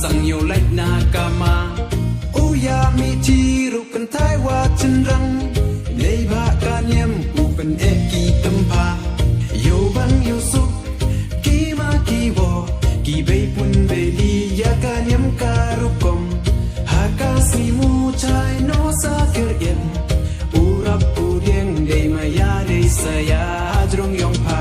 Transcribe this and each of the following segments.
sang yo like nakama Uya mi jiru kan thai wa chen rang Nei ba ka nyam u pen e ki tampa Yo bang yo suk ki ma ki wo Ki bei pun bei li ya ka nyam ka rukom Haka si mu chai no sa ker yen Urap u rieng dei ma ya dei sa ya Jrong yong pa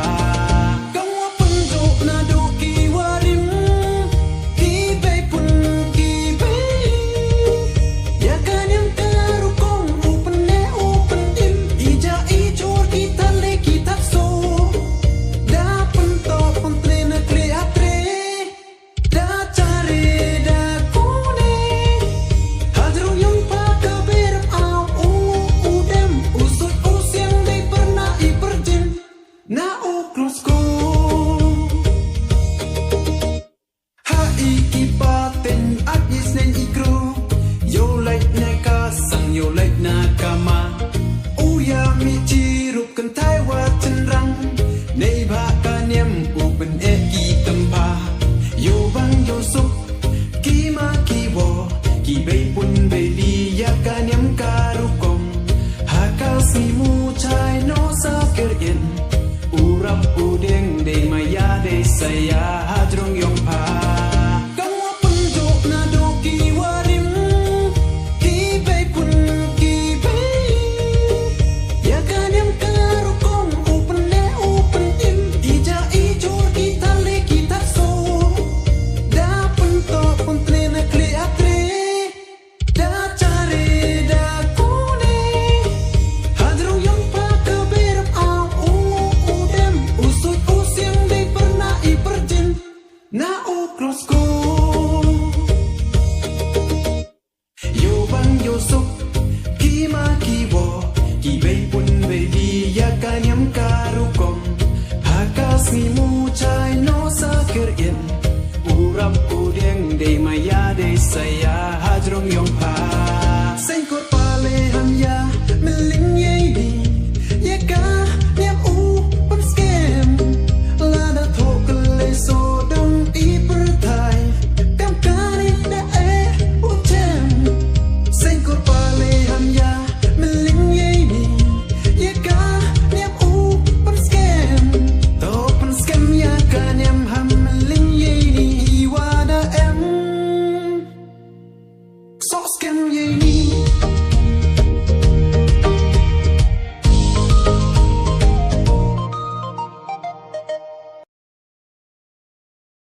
Urap udeng de maya de saya hadrong yong pa Kawa punjo na do ki warim Ki bay pun ki bay Ya kanyam karukong open le open im Ija ijor kita le kita so Da punto puntre na kli atre Da care da kune Hadrong yong pa kaberap au Na o krosko